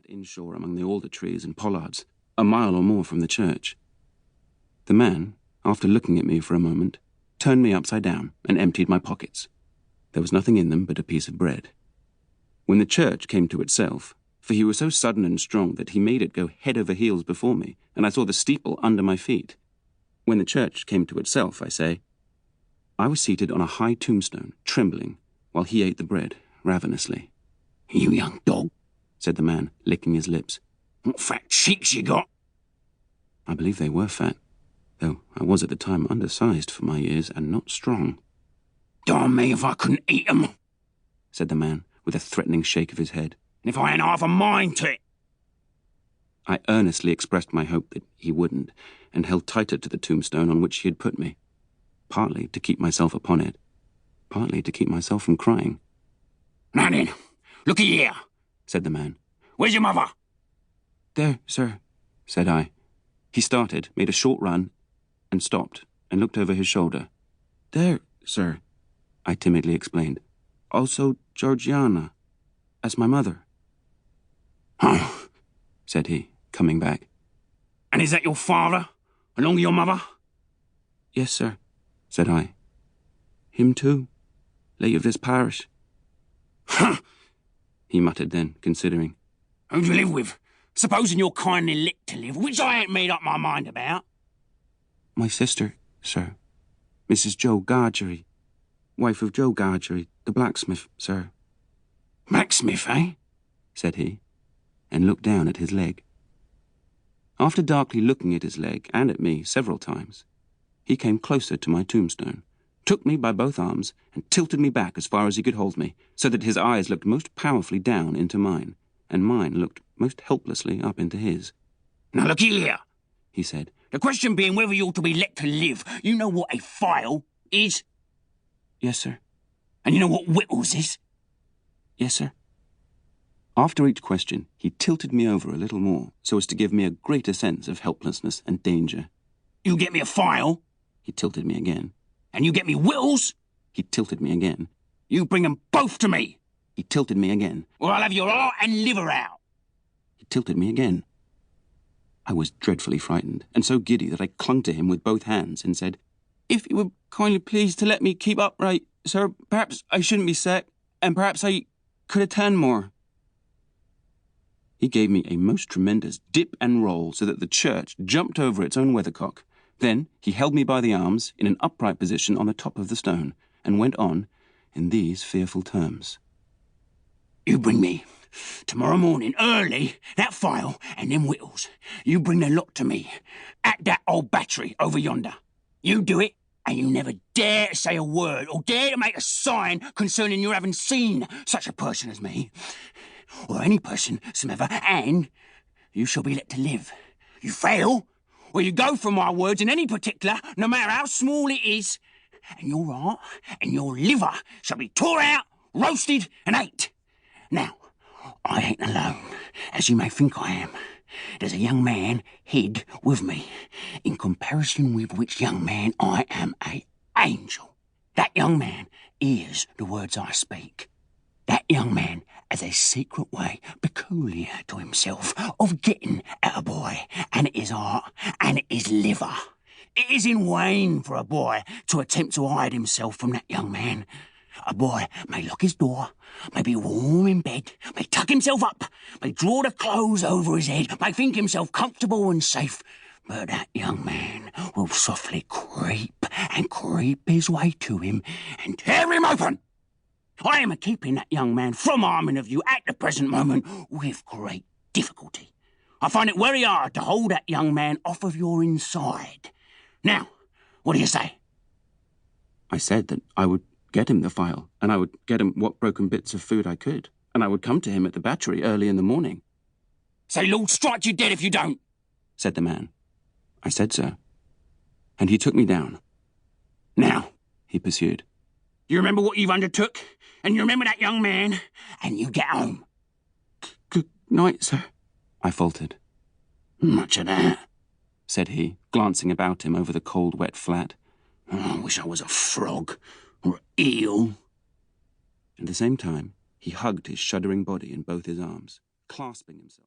inshore among the alder trees and pollards, a mile or more from the church. The man, after looking at me for a moment, turned me upside down and emptied my pockets. There was nothing in them but a piece of bread. When the church came to itself, for he was so sudden and strong that he made it go head over heels before me, and I saw the steeple under my feet. When the church came to itself, I say, I was seated on a high tombstone, trembling, while he ate the bread ravenously. "You young dog," said the man, licking his lips. "What fat cheeks you got." I believe they were fat, though I was at the time undersized for my years and not strong. "Darn me if I couldn't eat 'em," said the man, with a threatening shake of his head. "And if I hadn't half a mind to it." I earnestly expressed my hope that he wouldn't, and held tighter to the tombstone on which he had put me, partly to keep myself upon it, partly to keep myself from crying. "Now then, looky here," said the man. "Where's your mother?" "There, sir," said I. He started, made a short run, and stopped, and looked over his shoulder. "There, sir," I timidly explained. "Also Georgiana, as my mother." "Oh," said he, coming back. "And is that your father, along with your mother?" "Yes, sir," said I. "Him too, late of this parish." "Huh," he muttered then, considering. "Who do you live with? Supposing you're kindly lit to live, which I ain't made up my mind about." "My sister, sir, Mrs. Joe Gargery, wife of Joe Gargery, the blacksmith, sir." "Blacksmith, eh?" said he, and looked down at his leg. After darkly looking at his leg and at me several times, he came closer to my tombstone, took me by both arms, and tilted me back as far as he could hold me, so that his eyes looked most powerfully down into mine, and mine looked most helplessly up into his. "Now look here," he said. "The question being whether you ought to be let to live. You know what a file is?" "Yes, sir." "And you know what whittles is?" "Yes, sir." After each question, he tilted me over a little more, so as to give me a greater sense of helplessness and danger. "You get me a file." He tilted me again. "And you get me whittles." He tilted me again. "You bring 'em both to me." He tilted me again. "Or I'll have your heart and liver out." He tilted me again. I was dreadfully frightened, and so giddy that I clung to him with both hands and said, "If you would kindly please to let me keep upright, sir, perhaps I shouldn't be set, and perhaps I could attend more." He gave me a most tremendous dip and roll so that the church jumped over its own weathercock. Then he held me by the arms in an upright position on the top of the stone, and went on in these fearful terms. "You bring me, tomorrow morning, early, that file and them whittles. You bring the lot to me, at that old battery over yonder. You do it, and you never dare to say a word or dare to make a sign concerning your having seen such a person as me, or any person somever, and you shall be let to live. You fail, or you go from my words in any particular, no matter how small it is, and your heart and your liver shall be tore out, roasted, and ate. Now, I ain't alone, as you may think I am. There's a young man hid with me, in comparison with which young man I am a angel. That young man hears the words I speak. That young man has a secret way, peculiar to himself, of getting at a boy, and at his heart, and at his liver. It is in vain for a boy to attempt to hide himself from that young man. A boy may lock his door, may be warm in bed, may tuck himself up, may draw the clothes over his head, may think himself comfortable and safe, but that young man will softly creep his way to him and tear him open. I am keeping that young man from harming of you at the present moment with great difficulty. I find it very hard to hold that young man off of your inside. Now, what do you say?" I said that I would get him the file, and I would get him what broken bits of food I could, and I would come to him at the battery early in the morning. "Say, Lord strike you dead if you don't," said the man. I said so, and he took me down. "Now," he pursued, "you remember what you've undertook, and you remember that young man, and you get home." "Good night, sir," I faltered. "Much of that," said he, glancing about him over the cold, wet flat. "Oh, I wish I was a frog, or an eel." At the same time, he hugged his shuddering body in both his arms, clasping himself.